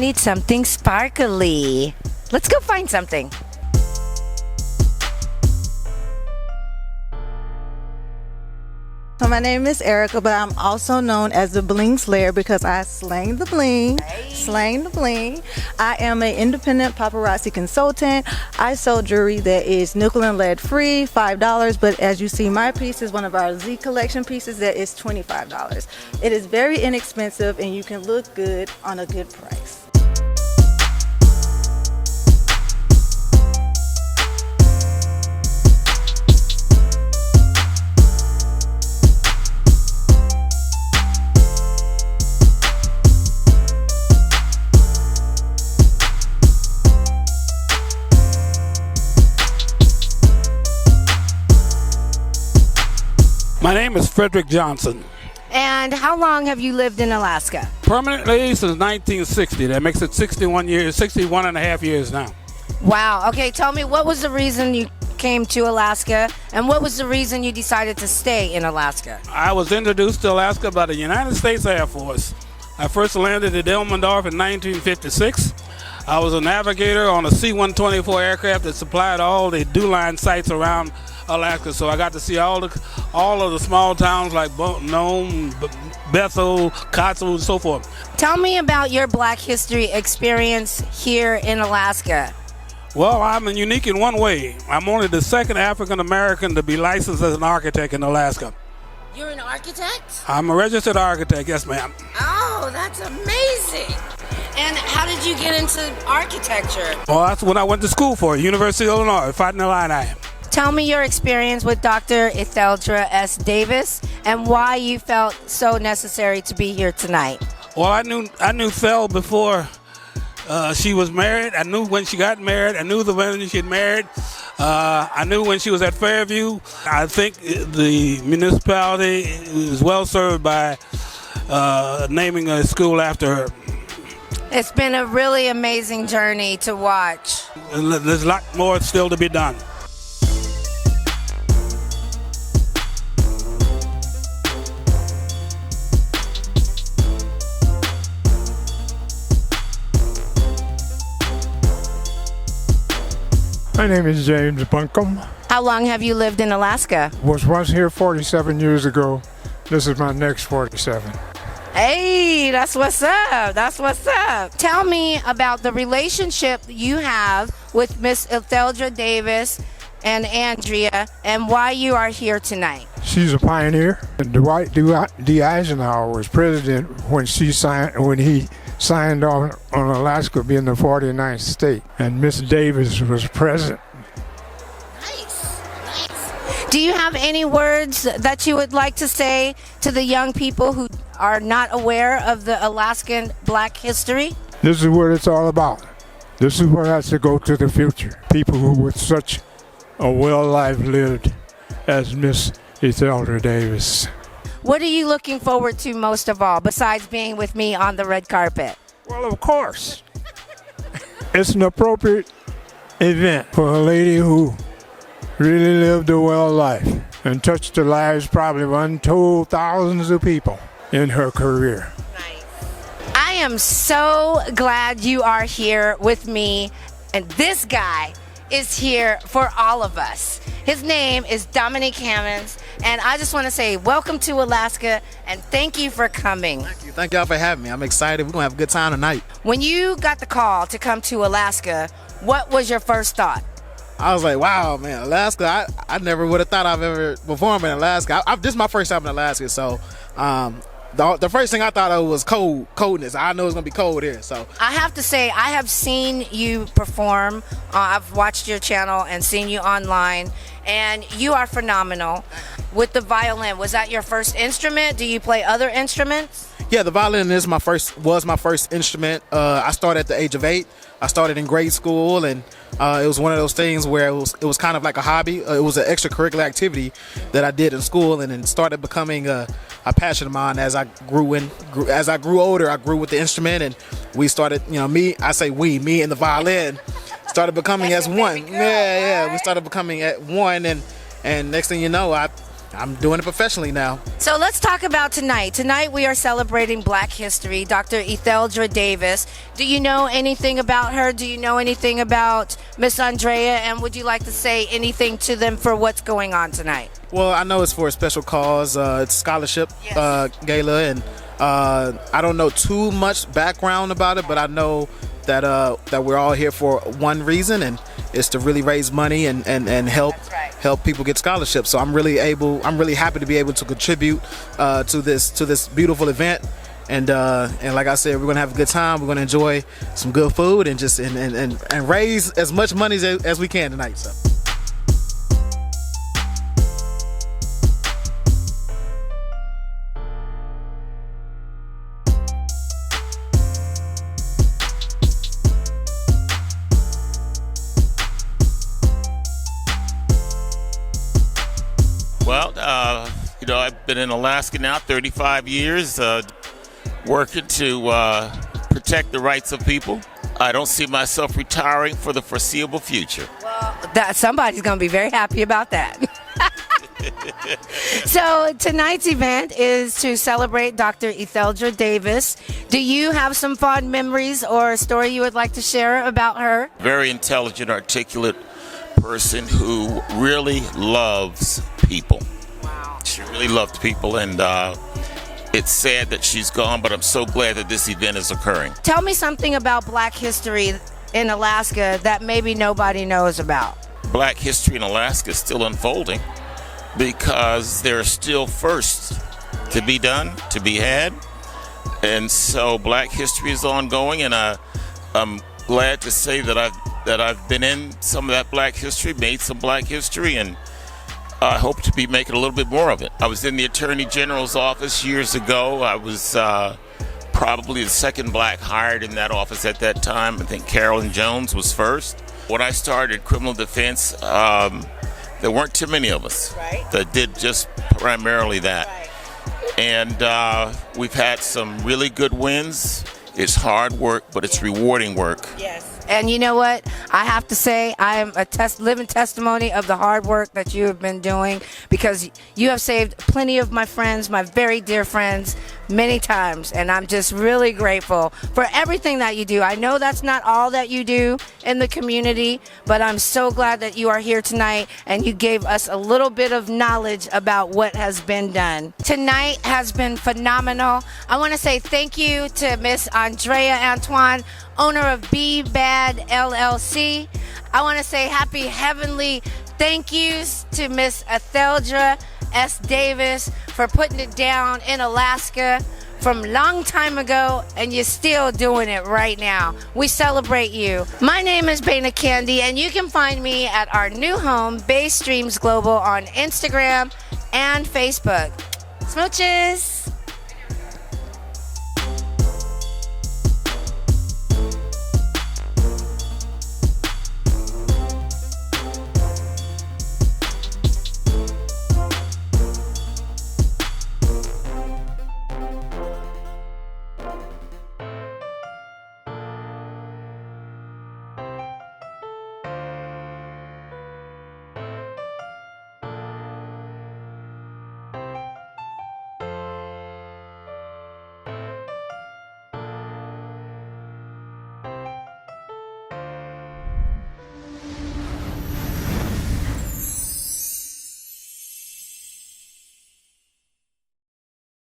need something sparkly. Let's go find something. So my name is Erica, but I'm also known as the Bling Slayer because I slang the bling, slang the bling. I am an independent paparazzi consultant. I sell jewelry that is nickel and lead free, $5. But as you see, my piece is one of our Z collection pieces that is $25. It is very inexpensive and you can look good on a good price. My name is Frederick Johnson. And how long have you lived in Alaska? Permanently since 1960. That makes it 61 and a half years now. Wow. Okay, tell me, what was the reason you came to Alaska, and what was the reason you decided to stay in Alaska? I was introduced to Alaska by the United States Air Force. I first landed at Elmendorf in 1956. I was a navigator on a C-124 aircraft that supplied all the DuLine sites around Alaska, so I got to see all of the small towns like Nome, Bethel, Kotzebue, and so forth. Tell me about your Black history experience here in Alaska. Well, I'm unique in one way. I'm only the second African American to be licensed as an architect in Alaska. You're an architect? I'm a registered architect, yes ma'am. Oh, that's amazing. And how did you get into architecture? Well, that's what I went to school for, University of Illinois, Fighting Illini. Tell me your experience with Dr. Etheldra S. Davis and why you felt so necessary to be here tonight. Well, I knew Phil before she was married. I knew when she got married. I knew the when she had married. I knew when she was at Fairview. I think the municipality is well served by naming a school after her. It's been a really amazing journey to watch. There's a lot more still to be done. My name is James Buncombe. How long have you lived in Alaska? Was once here 47 years ago. This is my next 47. Hey, that's what's up. That's what's up. Tell me about the relationship you have with Miss Etheldra Davis and Andrea and why you are here tonight. She's a pioneer. Dwight D. Eisenhower was president when he signed on Alaska being the 49th state, and Miss Davis was president. Nice. Do you have any words that you would like to say to the young people who are not aware of the Alaskan Black history? This is what it's all about. This is what has to go to the future. People who with such a well life lived as Miss Etheldra Davis. What are you looking forward to most of all, besides being with me on the red carpet? Well, of course. It's an appropriate event for a lady who really lived a well life and touched the lives probably of untold thousands of people in her career. Nice. I am so glad you are here with me, and this guy is here for all of us. His name is Dominic Hammonds, and I just want to say welcome to Alaska and thank you for coming. Thank you. Thank y'all for having me. I'm excited. We're going to have a good time tonight. When you got the call to come to Alaska, what was your first thought? I was like, wow, man, Alaska. I never would have thought I've ever performed in Alaska. This is my first time in Alaska, so the first thing I thought of was coldness. I know it's going to be cold here. So I have to say, I have seen you perform. I've watched your channel and seen you online, and you are phenomenal. With the violin, was that your first instrument? Do you play other instruments? Yeah, the violin was my first instrument. I started at the age of 8. I started in grade school, and it was one of those things where it was kind of like a hobby. It was an extracurricular activity that I did in school, and it started becoming a passion of mine as I grew older. I grew with the instrument, and we started, me and the violin started becoming as one. Yeah, we started becoming at one, and next thing you know, I I'm doing it professionally now. So let's talk about tonight. Tonight we are celebrating Black History. Dr. Etheldra Davis. Do you know anything about her? Do you know anything about Miss Andrea? And would you like to say anything to them for what's going on tonight? Well, I know it's for a special cause. It's scholarship gala, and I don't know too much background about it, but I know that that we're all here for one reason, and it's to really raise money and help people get scholarships. So I'm really happy to be able to contribute to this beautiful event. And like I said, we're gonna have a good time. We're gonna enjoy some good food and just and raise as much money as we can tonight. So. Well, I've been in Alaska now 35 years, working to protect the rights of people. I don't see myself retiring for the foreseeable future. Well, somebody's going to be very happy about that. So tonight's event is to celebrate Dr. Etheldra Davis. Do you have some fond memories or a story you would like to share about her? Very intelligent, articulate person who really loves people. Wow. She really loved people, and it's sad that she's gone, but I'm so glad that this event is occurring. Tell me something about Black history in Alaska that maybe nobody knows about. Black history in Alaska is still unfolding because there are still firsts to be done, to be had. And so Black history is ongoing, and I'm glad to say that I've been in some of that Black history, made some Black history, and I hope to be making a little bit more of it. I was in the Attorney General's office years ago. I was probably the second Black hired in that office at that time. I think Carolyn Jones was first. When I started criminal defense, there weren't too many of us that did just primarily that. And we've had some really good wins. It's hard work, but it's rewarding work. Yes. And you know what? I have to say I am a living testimony of the hard work that you have been doing, because you have saved plenty of my friends, my very dear friends, many times. And I'm just really grateful for everything that you do. I know that's not all that you do in the community, but I'm so glad that you are here tonight and you gave us a little bit of knowledge about what has been done. Tonight has been phenomenal. I want to say thank you to Miss Andrea Antoine, owner of Be Bad LLC. I want to say happy heavenly thank yous to Miss Etheldra S. Davis for putting it down in Alaska from long time ago, and you're still doing it right now. We celebrate you. My name is Baina Candy, and you can find me at our new home, BayStreams Global, on Instagram and Facebook. Smooches!